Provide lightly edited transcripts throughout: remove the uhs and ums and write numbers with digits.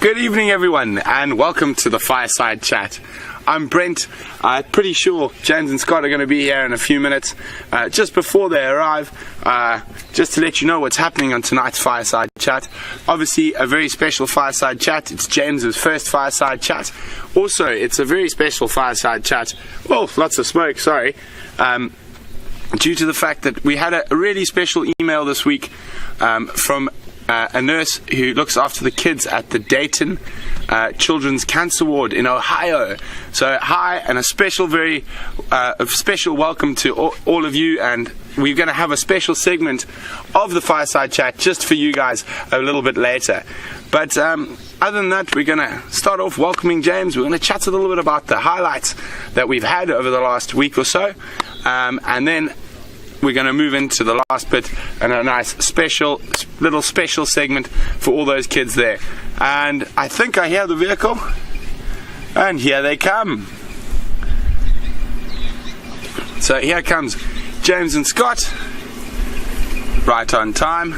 Good evening, everyone, and welcome to the Fireside Chat. I'm Brent. Pretty sure James and Scott are going to be here in a few minutes. Just before they arrive, just to let you know what's happening on tonight's Fireside Chat. Obviously, a very special Fireside Chat. It's James's first Fireside Chat. Also, it's a very special Fireside Chat. Well, lots of smoke, sorry. Due to the fact that we had a really special email this week from a nurse who looks after the kids at the Dayton Children's Cancer Ward in Ohio. So hi, and a special welcome to all of you, and we're going to have a special segment of the Fireside Chat just for you guys a little bit later. But other than that, we're going to start off welcoming James. We're going to chat a little bit about the highlights that we've had over the last week or so, and then we're going to move into the last bit and a nice little special segment for all those kids there. And I think I hear the vehicle, and here they come. So here comes James and Scott, right on time.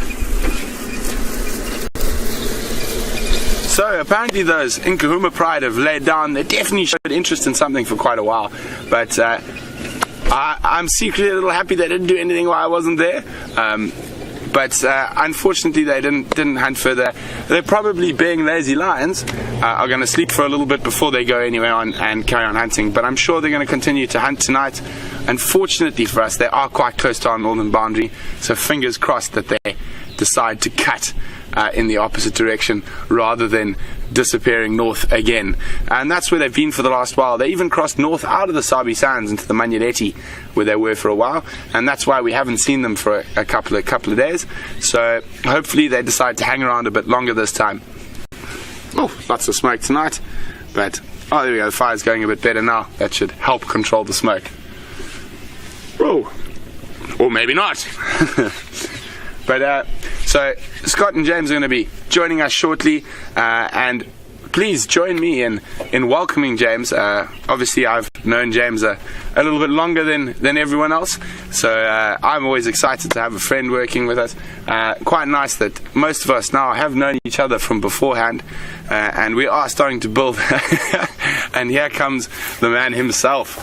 So apparently those Nkahuma Pride have laid down. They definitely showed interest in something for quite a while, but I'm secretly a little happy they didn't do anything while I wasn't there. But unfortunately they didn't hunt further. They're probably, being lazy lions, are going to sleep for a little bit before they go anywhere on and carry on hunting. But I'm sure they're going to continue to hunt tonight. Unfortunately for us, they are quite close to our northern boundary, so fingers crossed that they decide to cut in the opposite direction rather than disappearing north again. And that's where they've been for the last while. They even crossed north out of the Sabi Sands into the Manyeleti, where they were for a while, and that's why we haven't seen them for a couple of days. So hopefully they decide to hang around a bit longer this time. Oh, lots of smoke tonight, but there we go, the fire's going a bit better now. That should help control the smoke. Oh, or maybe not. But so Scott and James are going to be joining us shortly, and please join me in welcoming James. Obviously I've known James a little bit longer than everyone else, so I'm always excited to have a friend working with us. Quite nice that most of us now have known each other from beforehand, and we are starting to build. And here comes the man himself.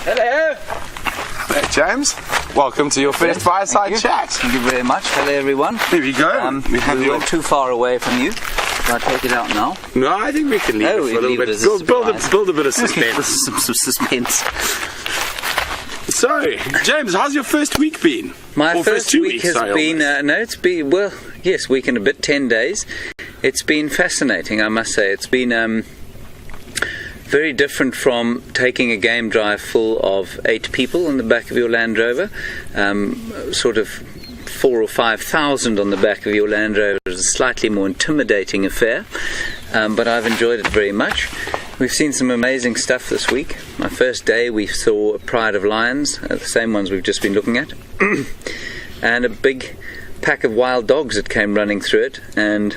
Hello. Hey, James, welcome to your first Fireside Chat. Thank you very much. Hello, everyone. Here we go. We weren't too far away from you. Shall I take it out now? No, I think we can leave it for a little bit. Build a bit of suspense. Some suspense. So, James, how's your first week been? My first 2 weeks has been, it's been, well, yes, week and a bit, 10 days. It's been fascinating, I must say. It's been very different from taking a game drive full of 8 people in the back of your Land Rover. Sort of 4,000 or 5,000 on the back of your Land Rover is a slightly more intimidating affair, but I've enjoyed it very much. We've seen some amazing stuff this week. My first day we saw a pride of lions, the same ones we've just been looking at, and a big pack of wild dogs that came running through it. And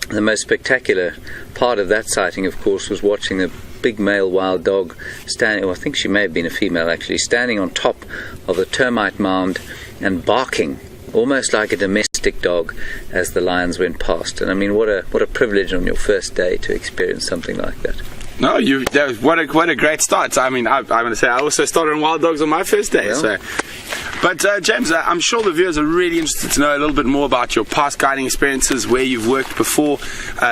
the most spectacular part of that sighting, of course, was watching the big male wild dog standing, I think she may have been a female actually, standing on top of the termite mound and barking almost like a domestic dog as the lions went past. And I mean, what a privilege on your first day to experience something like that. No, what a great start. I mean, I'm going to say I also started on wild dogs on my first day. Yeah. So. But James, I'm sure the viewers are really interested to know a little bit more about your past guiding experiences, where you've worked before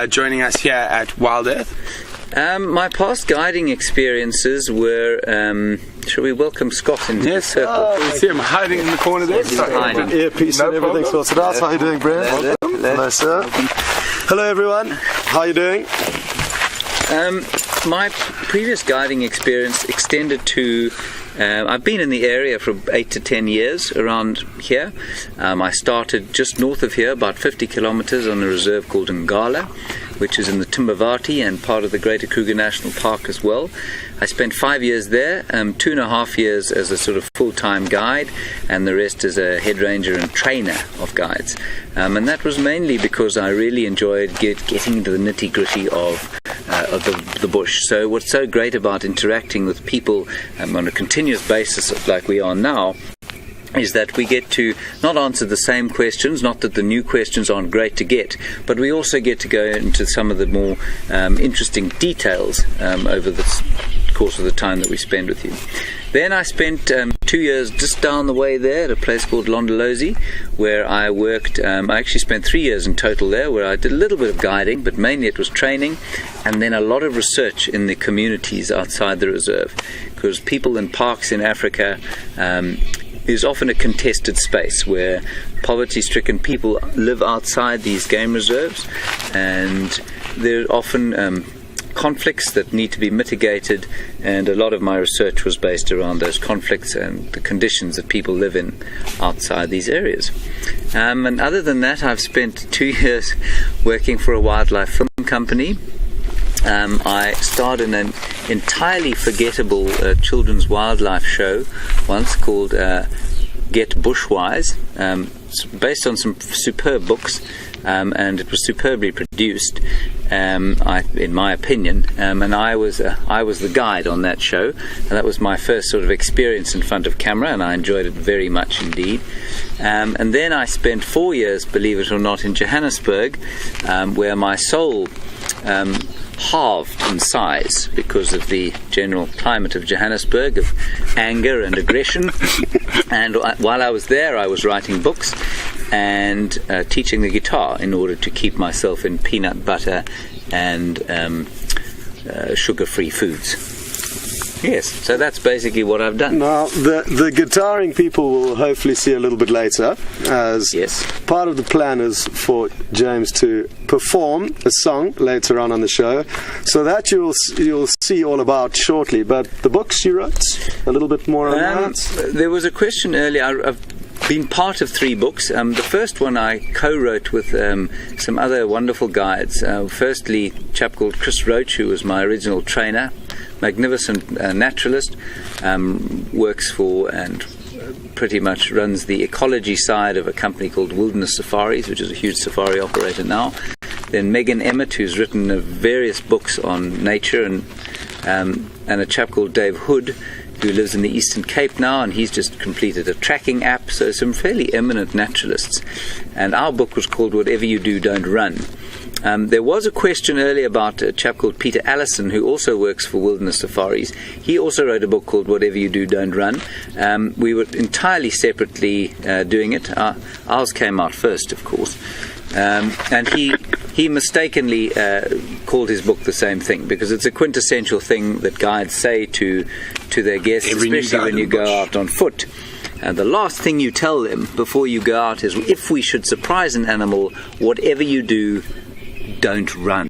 joining us here at Wild Earth. My past guiding experiences were, shall we welcome Scott into the circle? You see him hiding in the corner there? Earpiece and everything sorted out. How are you doing, Brent? Welcome. Hello, sir. Hello, everyone. How are you doing? My previous guiding experience extended to I've been in the area for 8 to 10 years around here. I started just north of here, about 50 kilometers on a reserve called Ngala, which is in the Timbavati and part of the Greater Kruger National Park as well. I spent 5 years there, 2.5 years as a sort of full-time guide, and the rest as a head ranger and trainer of guides. And that was mainly because I really enjoyed getting into the nitty-gritty of the bush. So what's so great about interacting with people on a continuous basis like we are now is that we get to not answer the same questions, not that the new questions aren't great to get, but we also get to go into some of the more interesting details over the course of the time that we spend with you. Then I spent 2 years just down the way there at a place called Londolozi, where I worked. I actually spent 3 years in total there, where I did a little bit of guiding, but mainly it was training, and then a lot of research in the communities outside the reserve, because people in parks in Africa is often a contested space where poverty-stricken people live outside these game reserves, and there are often conflicts that need to be mitigated, and a lot of my research was based around those conflicts and the conditions that people live in outside these areas. And other than that, I've spent 2 years working for a wildlife film company. I starred in an entirely forgettable children's wildlife show once called Get Bushwise, based on some superb books, and it was superbly produced, in my opinion, and I was the guide on that show, and that was my first sort of experience in front of camera, and I enjoyed it very much indeed. And then I spent 4 years, believe it or not, in Johannesburg, where my soul halved in size because of the general climate of Johannesburg, of anger and aggression. And while I was there, I was writing books and teaching the guitar in order to keep myself in peanut butter and sugar-free foods. Yes, so that's basically what I've done. Now, the guitaring people will hopefully see a little bit later, as yes, part of the plan is for James to perform a song later on the show, so that you'll see all about shortly. But the books you wrote, a little bit more on that? There was a question earlier. I've been part of 3 books. The first one I co-wrote with some other wonderful guides. Firstly, a chap called Chris Roach, who was my original trainer, magnificent naturalist, works for and pretty much runs the ecology side of a company called Wilderness Safaris, which is a huge safari operator now. Then Megan Emmett, who's written various books on nature, and a chap called Dave Hood, who lives in the Eastern Cape now, and he's just completed a tracking app. So some fairly eminent naturalists. And our book was called Whatever You Do, Don't Run. There was a question earlier about a chap called Peter Allison, who also works for Wilderness Safaris. He also wrote a book called Whatever You Do, Don't Run. We were entirely separately doing it. Ours came out first, of course. And he mistakenly called his book the same thing, because it's a quintessential thing that guides say to their guests, especially when you go out on foot. And the last thing you tell them before you go out is, if we should surprise an animal, whatever you do, don't run.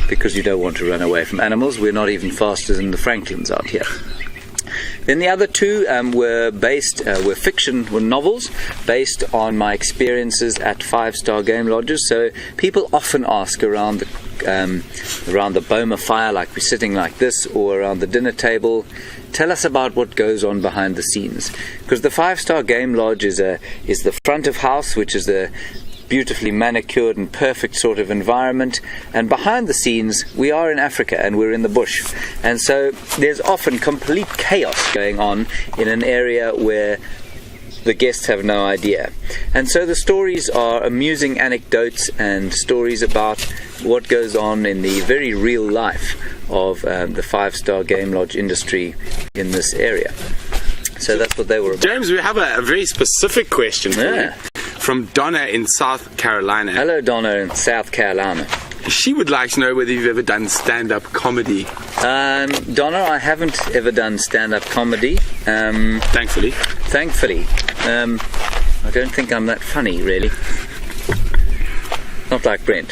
Because you don't want to run away from animals. We're not even faster than the Franklins out here. Then the other 2 were novels based on my experiences at 5-star game lodges. So people often ask around the Boma fire, like we're sitting like this, or around the dinner table, tell us about what goes on behind the scenes. Because the 5-star game lodge is the front of house, which is the beautifully manicured and perfect sort of environment, and behind the scenes we are in Africa and we're in the bush, and so there's often complete chaos going on in an area where the guests have no idea. And so the stories are amusing anecdotes and stories about what goes on in the very real life of the 5-star game lodge industry in this area. So that's what they were about. James, we have a very specific question for you. From Donna in South Carolina. Hello, Donna in South Carolina. She would like to know whether you've ever done stand-up comedy. Donna, I haven't ever done stand-up comedy. Thankfully. I don't think I'm that funny, really. Not like Brent.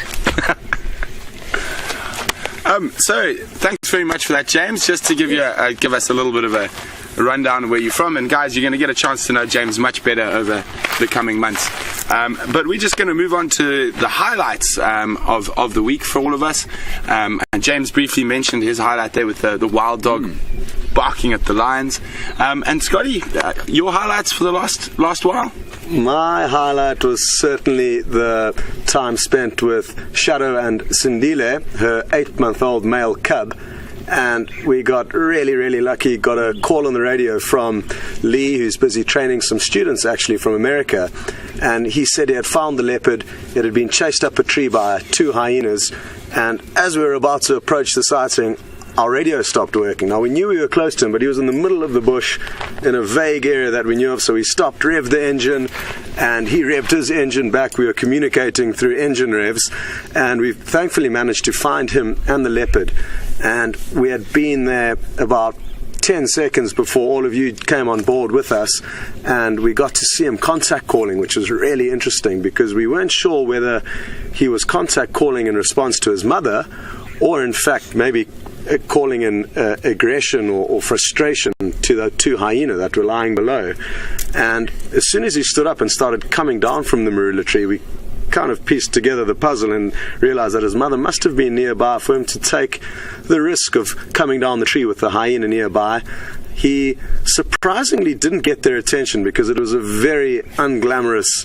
So, thanks very much for that, James. Just to give us a little bit of a rundown of where you're from, and guys, you're going to get a chance to know James much better over the coming months. But we're just going to move on to the highlights of the week for all of us. And James briefly mentioned his highlight there with the wild dog barking at the lions. And Scotty, your highlights for the last while? My highlight was certainly the time spent with Shadow and Sindile, her 8-month-old male cub, And we got really, really lucky. Got a call on the radio from Lee, who's busy training some students actually from America. And he said he had found the leopard. It had been chased up a tree by 2 hyenas. And as we were about to approach the sighting, our radio stopped working. Now, we knew we were close to him, but he was in the middle of the bush in a vague area that we knew of, so we stopped, revved the engine, and he revved his engine back. We were communicating through engine revs, and we thankfully managed to find him and the leopard. And we had been there about 10 seconds before all of you came on board with us, and we got to see him contact calling, which was really interesting because we weren't sure whether he was contact calling in response to his mother or in fact maybe calling in aggression or frustration to the 2 hyenas that were lying below. And as soon as he stood up and started coming down from the marula tree, we kind of pieced together the puzzle and realized that his mother must have been nearby for him to take the risk of coming down the tree with the hyena nearby. He surprisingly didn't get their attention because it was a very unglamorous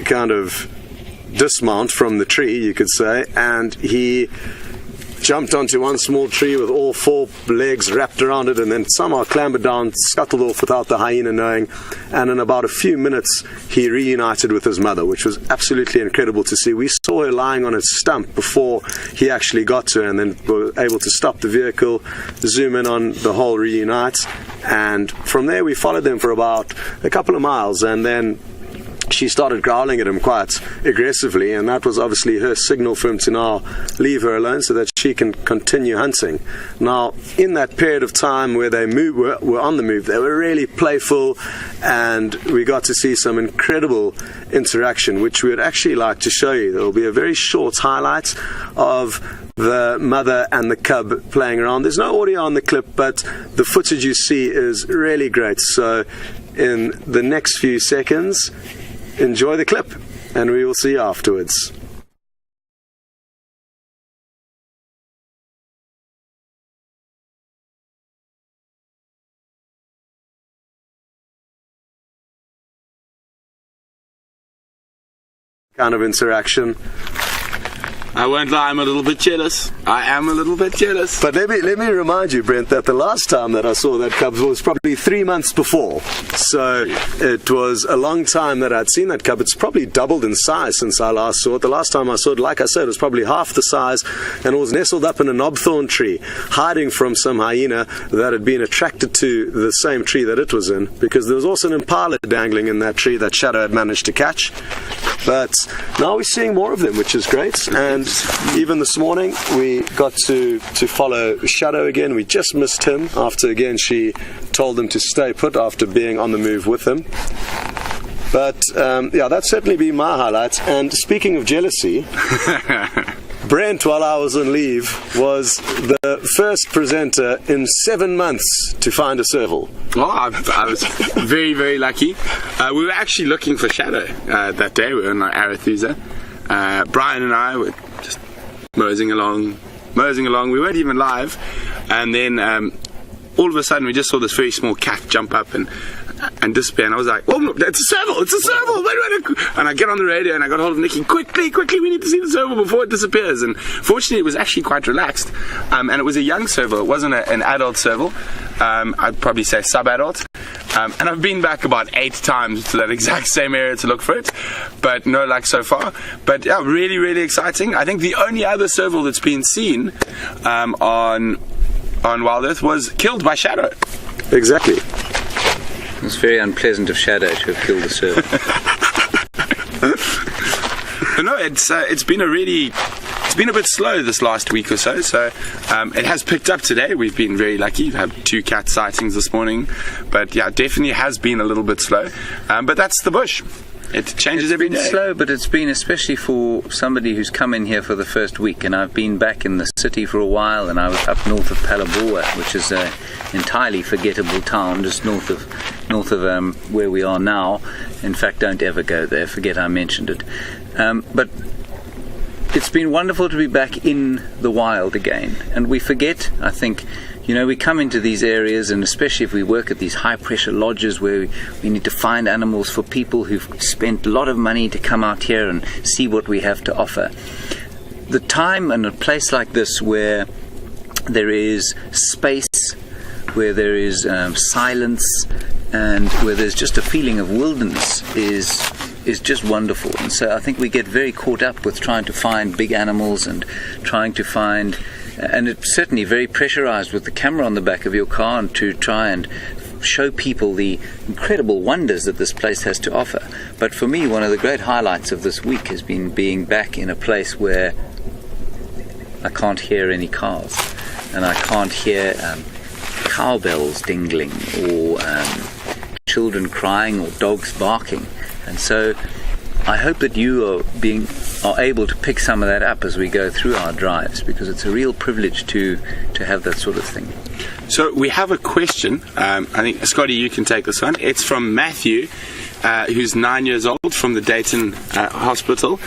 kind of dismount from the tree, you could say, and he jumped onto one small tree with all 4 legs wrapped around it and then somehow clambered down, scuttled off without the hyena knowing, and in about a few minutes he reunited with his mother, which was absolutely incredible to see. We saw her lying on a stump before he actually got to her, and then were able to stop the vehicle, zoom in on the whole reunite, and from there we followed them for about a couple of miles, and then she started growling at him quite aggressively, and that was obviously her signal for him to now leave her alone so that she can continue hunting. Now, in that period of time where they were on the move, they were really playful, and we got to see some incredible interaction, which we would actually like to show you. There will be a very short highlight of the mother and the cub playing around. There's no audio on the clip, but the footage you see is really great. So in the next few seconds, enjoy the clip, and we will see you afterwards. Kind of interaction. I won't lie, I'm a little bit jealous. I am a little bit jealous. But let me remind you, Brent, that the last time that I saw that cub was probably 3 months before. So it was a long time that I'd seen that cub. It's probably doubled in size since I last saw it. The last time I saw it, like I said, it was probably half the size, and it was nestled up in a knobthorn tree, hiding from some hyena that had been attracted to the same tree that it was in, because there was also an impala dangling in that tree that Shadow had managed to catch. But now we're seeing more of them, which is great. And even this morning we got to follow Shadow again. We just missed him after again she told him to stay put after being on the move with him. But yeah, that's certainly been my highlight. And speaking of jealousy, Brent, while I was on leave, was the first presenter in 7 months to find a serval. Well, I was very, very lucky. We were actually looking for Shadow that day. We were in Arathusa. Brian and I were just moseying along. We weren't even live. And then all of a sudden we just saw this very small cat jump up and disappear, and I was like, oh, it's a serval, and I get on the radio and I got hold of Nikki, quickly, we need to see the serval before it disappears. And fortunately it was actually quite relaxed, and it was a young serval. It wasn't an adult serval. I'd probably say sub-adult, and I've been back about 8 times to that exact same area to look for it, but no luck so far. But yeah, really, really exciting. I think the only other serval that's been seen on Wild Earth was killed by Shadow. Exactly. It's very unpleasant of Shadow to have killed the serval. But no, it's been a bit slow this last week or so. So it has picked up today. We've been very lucky to have 2 cat sightings this morning. But yeah, definitely has been a little bit slow. But that's the bush. It changes every day. It's been slow, but it's been, especially for somebody who's come in here for the first week, and I've been back in the city for a while, and I was up north of Palabora, which is an entirely forgettable town just north of where we are now. In fact, don't ever go there. Forget I mentioned it. But it's been wonderful to be back in the wild again, and we forget, I think. We come into these areas, and especially if we work at these high-pressure lodges where we need to find animals for people who've spent a lot of money to come out here and see what we have to offer. the time and a place like this where there is space, where there is silence, and where there's just a feeling of wilderness is just wonderful. And so I think we get very caught up with trying to find big animals and trying to find, and it's certainly very pressurized with the camera on the back of your car, and to try and show people the incredible wonders that this place has to offer. But for me, one of the great highlights of this week has been being back in a place where I can't hear any cars, and I can't hear cowbells dingling, or children crying, or dogs barking. And so I hope that you are able to pick some of that up as we go through our drives, because it's a real privilege to have that sort of thing. So we have a question. I think, Scotty, you can take this one. It's from Matthew, who's 9 years old, from the Dayton Hospital.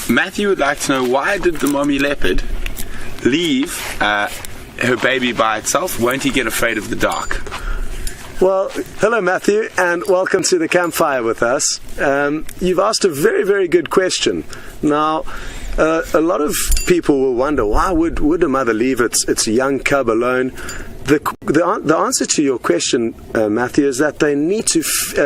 Matthew would like to know, why did the mommy leopard leave her baby by itself? Won't he get afraid of the dark? Well, hello Matthew, and welcome to the campfire with us. You've asked a very, very good question. Now, a lot of people will wonder, why would a mother leave its young cub alone? The answer to your question, Matthew, is that they need to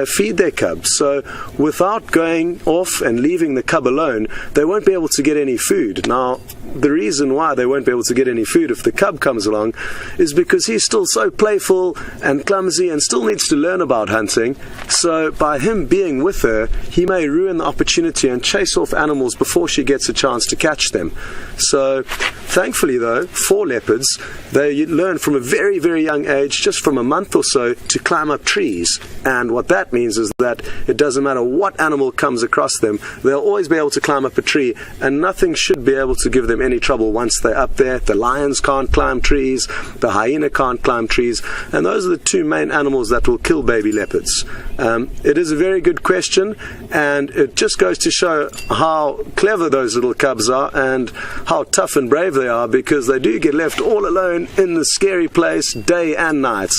feed their cubs. So without going off and leaving the cub alone, they won't be able to get any food. Now, the reason why they won't be able to get any food if the cub comes along is because he's still so playful and clumsy and still needs to learn about hunting. So by him being with her, he may ruin the opportunity and chase off animals before she gets a chance to catch them. So thankfully, though, for leopards, they learn from a very, very young age, just from a month or so, to climb up trees. And what that means is that it doesn't matter what animal comes across them, they'll always be able to climb up a tree, and nothing should be able to give them any trouble once they're up there. The lions can't climb trees, the hyena can't climb trees, and those are the two main animals that will kill baby leopards. It is a very good question, and it just goes to show how clever those little cubs are and how tough and brave they are, because they do get left all alone in the scary place day and night.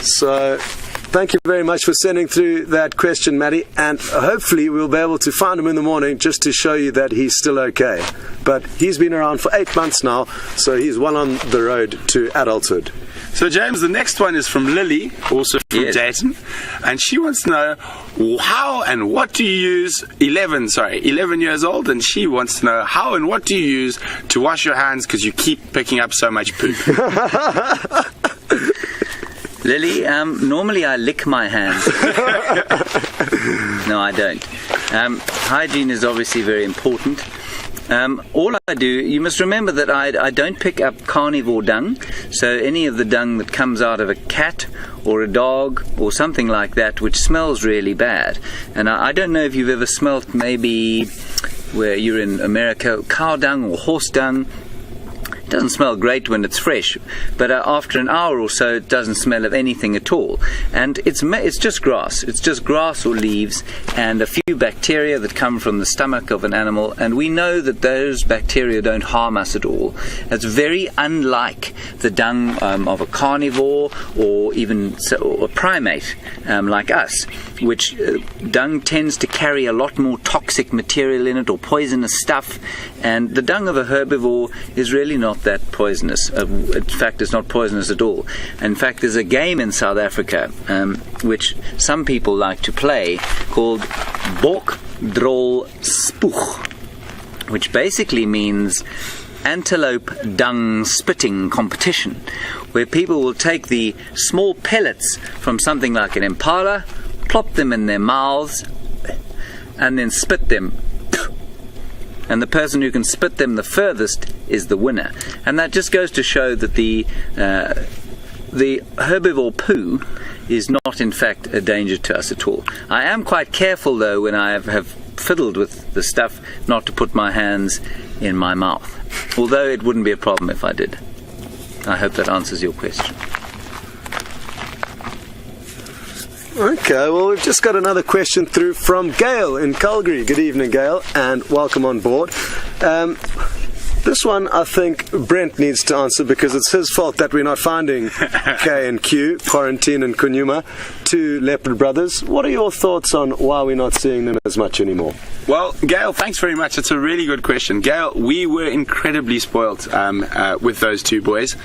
So thank you very much for sending through that question, Matty, and hopefully we'll be able to find him in the morning just to show you that he's still okay. But he's been around for 8 months now, so he's well on the road to adulthood. So James, the next one is from Lily, also from Dayton, and she wants to know how and what do you use, 11 years old, and she wants to know how and what do you use to wash your hands because you keep picking up so much poop. Lily, normally I lick my hands. No, I don't. Hygiene is obviously very important. All I do, you must remember that I don't pick up carnivore dung, so any of the dung that comes out of a cat or a dog or something like that, which smells really bad. And I don't know if you've ever smelt, maybe where you're in America, cow dung or horse dung. It doesn't smell great when it's fresh, but after an hour or so it doesn't smell of anything at all. And it's just grass. It's just grass or leaves and a few bacteria that come from the stomach of an animal, and we know that those bacteria don't harm us at all. It's very unlike the dung of a carnivore or even a primate like us, which dung tends to carry a lot more toxic material in it or poisonous stuff, and the dung of a herbivore is really not that poisonous. In fact, it's not poisonous at all. In fact, there's a game in South Africa which some people like to play called Bok Drol Spoeg, which basically means antelope dung spitting competition, where people will take the small pellets from something like an impala, plop them in their mouths, and then spit them. And the person who can spit them the furthest is the winner. And that just goes to show that the herbivore poo is not in fact a danger to us at all. I am quite careful though when I have fiddled with the stuff not to put my hands in my mouth, although it wouldn't be a problem if I did. I hope that answers your question. Okay, well, we've just got another question through from Gail in Calgary. Good evening, Gail, and welcome on board. This one, I think Brent needs to answer because it's his fault that we're not finding K and Q, Quarantine and Kunyuma. two leopard brothers. What are your thoughts on why we're not seeing them as much anymore? Well, Gail, thanks very much. It's a really good question. Gail, we were incredibly spoilt with those two boys.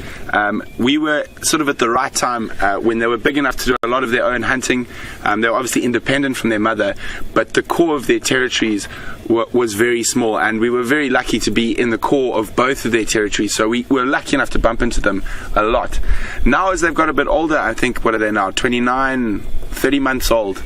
We were sort of at the right time when they were big enough to do a lot of their own hunting. They were obviously independent from their mother, but the core of their territories was very small, and we were very lucky to be in the core of both of their territories, so we were lucky enough to bump into them a lot. Now, as they've got a bit older, I think, what are they now, 29, 30 months old,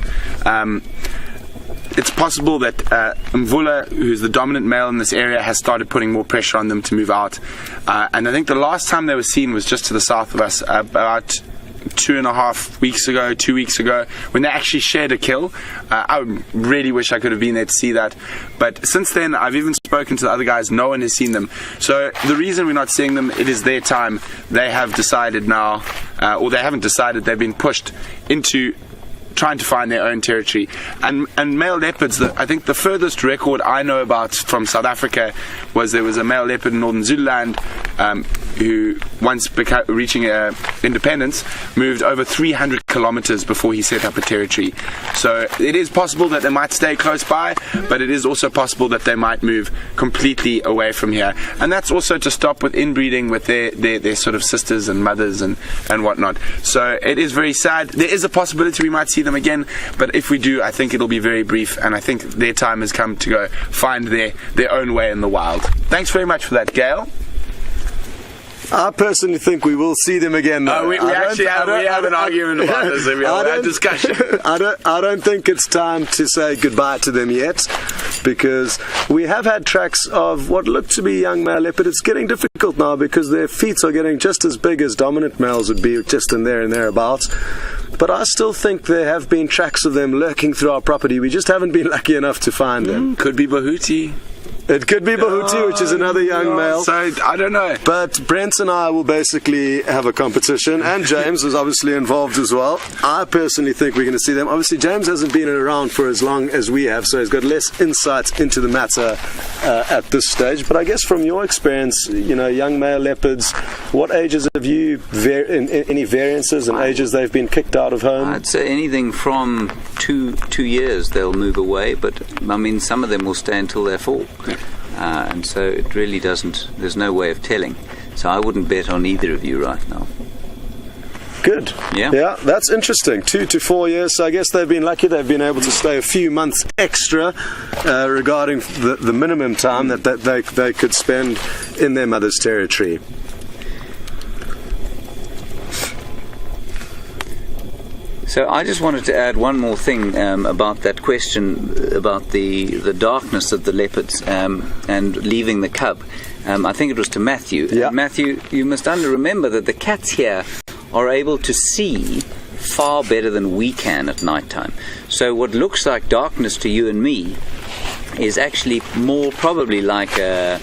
it's possible that Mvula, who's the dominant male in this area, has started putting more pressure on them to move out. And I think the last time they were seen was just to the south of us, about 2.5 weeks ago, 2 weeks ago, when they actually shared a kill. I really wish I could have been there to see that. But since then, I've even spoken to the other guys. No one has seen them. So the reason we're not seeing them, it is their time. They have decided now, or they haven't decided, they've been pushed into trying to find their own territory. And male leopards, I think the furthest record I know about from South Africa was there was a male leopard in northern Zululand who, once reaching independence, moved over 300 kilometers before he set up a territory. So it is possible that they might stay close by, but it is also possible that they might move completely away from here. And that's also to stop with inbreeding with their sort of sisters and mothers and whatnot. So it is very sad. There is a possibility we might see them again, but if we do, I think it'll be very brief, and I think their time has come to go find their own way in the wild. Thanks very much for that, Gail. I personally think we will see them again. Though. We have an argument about this. We have a discussion. I don't think it's time to say goodbye to them yet, because we have had tracks of what look to be young male leopard. It's getting difficult now because their feet are getting just as big as dominant males would be, just in there and thereabouts. But I still think there have been tracks of them lurking through our property. We just haven't been lucky enough to find them. Could be Bahuti. It could be Bahuti, which is another young male. So, I don't know. But Brent and I will basically have a competition, and James is obviously involved as well. I personally think we're going to see them. Obviously, James hasn't been around for as long as we have, so he's got less insight into the matter at this stage. But I guess from your experience, young male leopards, what ages have you, any variances in ages they've been kicked out of home? I'd say anything from 2 years they'll move away, but I mean, some of them will stay until they're 4. And so it really there's no way of telling. So I wouldn't bet on either of you right now. Good. Yeah, that's interesting. 2 to 4 years. So I guess they've been lucky. They've been able to stay a few months extra regarding the minimum time that they could spend in their mother's territory. So I just wanted to add one more thing about that question about the darkness of the leopards and leaving the cub. I think it was to Matthew. Yeah. Matthew, you must remember that the cats here are able to see far better than we can at night time. So what looks like darkness to you and me is actually more probably like a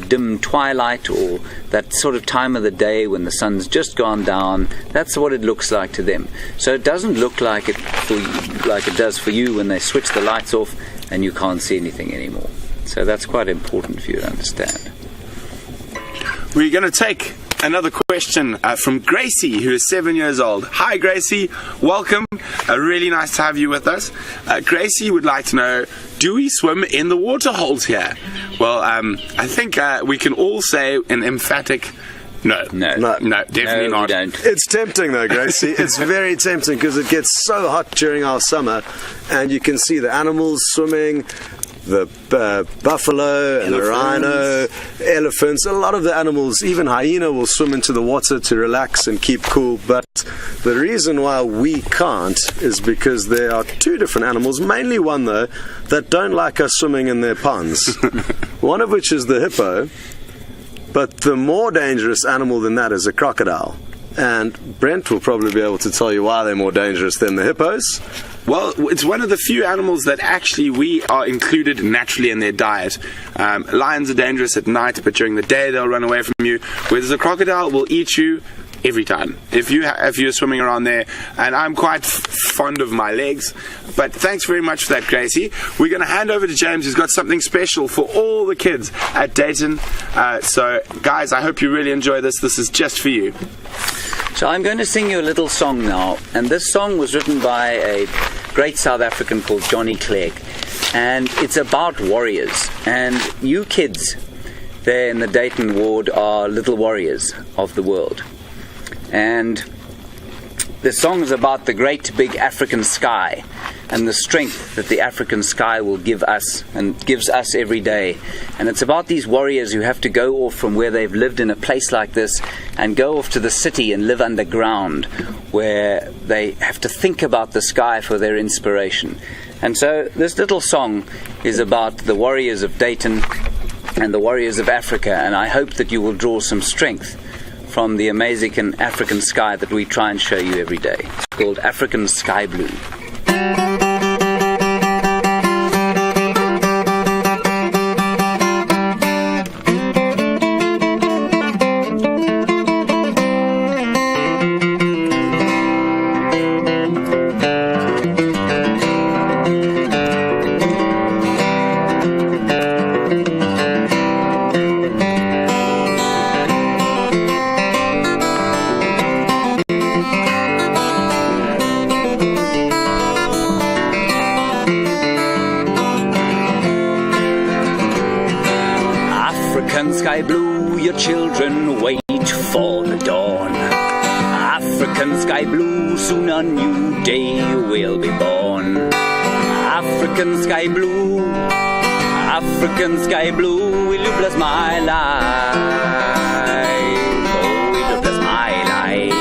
dim twilight, or that sort of time of the day when the sun's just gone down. That's what it looks like to them. So it doesn't look like it does for you when they switch the lights off and you can't see anything anymore. So that's quite important for you to understand. We're going to take another question from Gracie, who is 7 years old. Hi, Gracie. Welcome. Really nice to have you with us. Gracie would like to know, do we swim in the water holes here? Well, I think we can all say an emphatic no. No, definitely not. We don't. It's tempting though, Gracie. It's very tempting because it gets so hot during our summer, and you can see the animals swimming, the buffalo and the rhino, elephants, a lot of the animals, even hyena will swim into the water to relax and keep cool. But the reason why we can't is because there are 2 different animals, mainly one though, that don't like us swimming in their ponds. One of which is the hippo, but the more dangerous animal than that is a crocodile. And Brent will probably be able to tell you why they're more dangerous than the hippos. Well, it's one of the few animals that actually we are included naturally in their diet. Lions are dangerous at night, but during the day they'll run away from you, whereas the crocodile will eat you every time if you're swimming around there. And I'm quite fond of my legs. But thanks very much for that, Gracie. We're going to hand over to James, who's got something special for all the kids at Dayton. So guys, I hope you really enjoy this. This is just for you. So I'm going to sing you a little song now, and this song was written by a great South African called Johnny Clegg, and it's about warriors, and you kids there in the Dayton ward are little warriors of the world. And the song is about the great big African sky and the strength that the African sky will give us and gives us every day. And it's about these warriors who have to go off from where they've lived in a place like this and go off to the city and live underground, where they have to think about the sky for their inspiration. And so this little song is about the warriors of Dayton and the warriors of Africa, and I hope that you will draw some strength from the amazing African sky that we try and show you every day. It's called African Sky Blue. Sky blue, your children wait for the dawn. African sky blue, soon a new day will be born. African sky blue, African sky blue, will you bless my life? Oh, will you bless my life?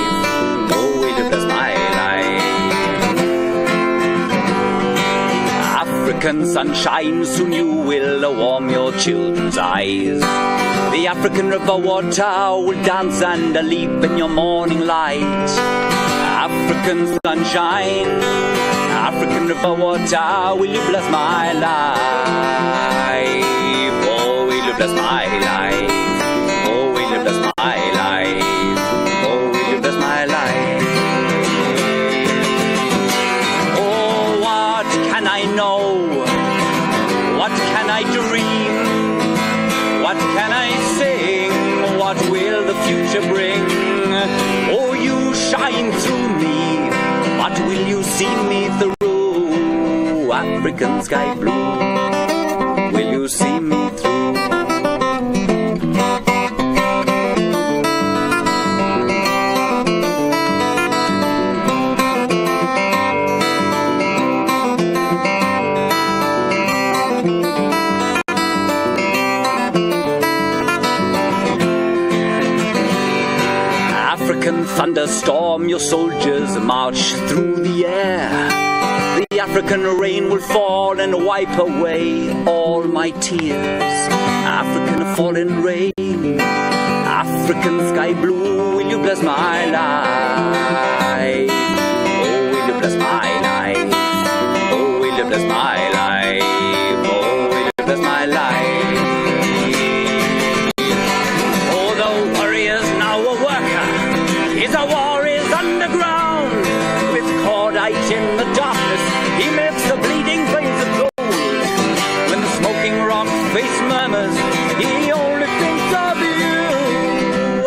Oh, will you bless my life? African sunshine, soon you will warm your children's eyes. The African river water will dance and leap in your morning light. African sunshine, African river water, will you bless my life? Oh, will you bless my life? Oh, will you bless my life? Oh, will you bless my life? Oh, what can I know? What can I dream? What can I sing? What will the future bring? Oh, you shine through me. What will you see me through? African sky blue, will you see me through? African thunderstorm, your soldiers march through the air. The African rain will fall and wipe away all my tears. African fallen rain, African sky blue, will you bless my life? Oh, will you bless my life? Oh, will you bless my life? Oh, will you bless my life? Oh, the warrior's now a worker. His war is underground. With cordite in the darkness, he makes the bleeding veins of gold. When the smoking rock face murmurs, he only thinks of you.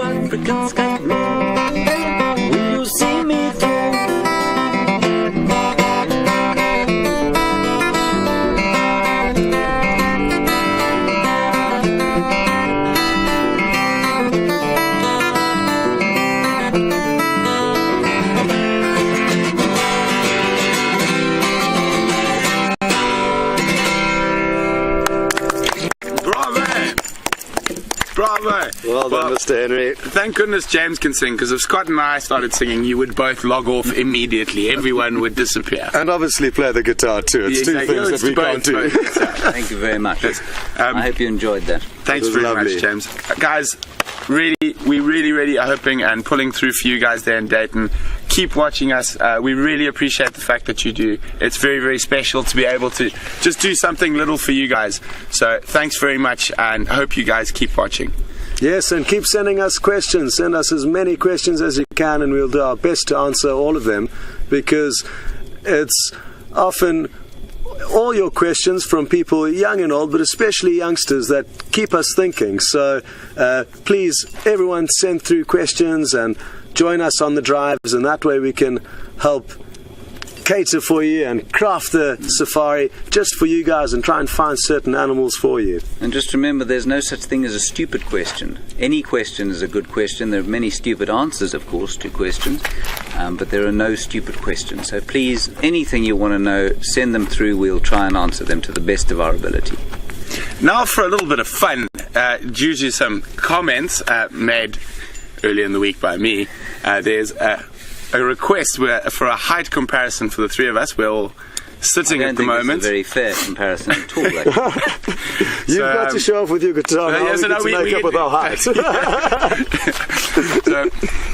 African sky blue, will you see me through? Bravo! Well done, Mr. Henry. Thank goodness James can sing, because if Scott and I started singing, you would both log off immediately. Everyone would disappear. And obviously play the guitar too. It's two things that we can't do. Thank you very much. I hope you enjoyed that. Thanks very much, James. Guys, we really are hoping and pulling through for you guys there in Dayton. Keep watching us. We really appreciate the fact that you do. It's very, very special to be able to just do something little for you guys. So thanks very much, and hope you guys keep watching. Yes, and keep sending us questions. Send us as many questions as you can, and we'll do our best to answer all of them, because it's often all your questions from people young and old, but especially youngsters, that keep us thinking. So please, everyone, send through questions, and join us on the drives, and that way we can help cater for you and craft the safari just for you guys and try and find certain animals for you. And just remember, there's no such thing as a stupid question. Any question is a good question. There are many stupid answers, of course, to questions, but there are no stupid questions. So please, anything you want to know, send them through. We'll try and answer them to the best of our ability. Now for a little bit of fun, due to some comments made earlier in the week by me, there's a request for a height comparison for the three of us. We're all sitting at the moment. It's a very fair comparison at all. You've got to show off with your guitar. We make up with our heights. So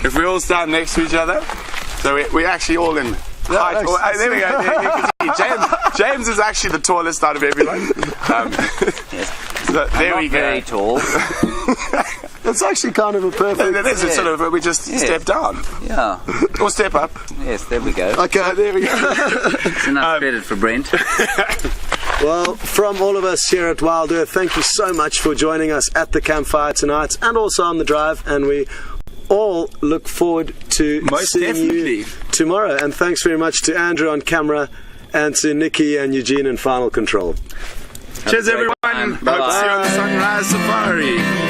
if we all stand next to each other, so we're actually all in height. There we go. There you can see James is actually the tallest out of everyone. So there we go. Very tall. It's actually kind of a perfect. It is. It's sort of we just step down. Yeah. Or step up. Yes, there we go. Okay, there we go. It's enough credit for Brent. Well, from all of us here at Wild Earth, thank you so much for joining us at the campfire tonight and also on the drive, and we all look forward to seeing you tomorrow. And thanks very much to Andrew on camera and to Nikki and Eugene in Final Control. Cheers, everyone. Hope to see you on the Sunrise Safari.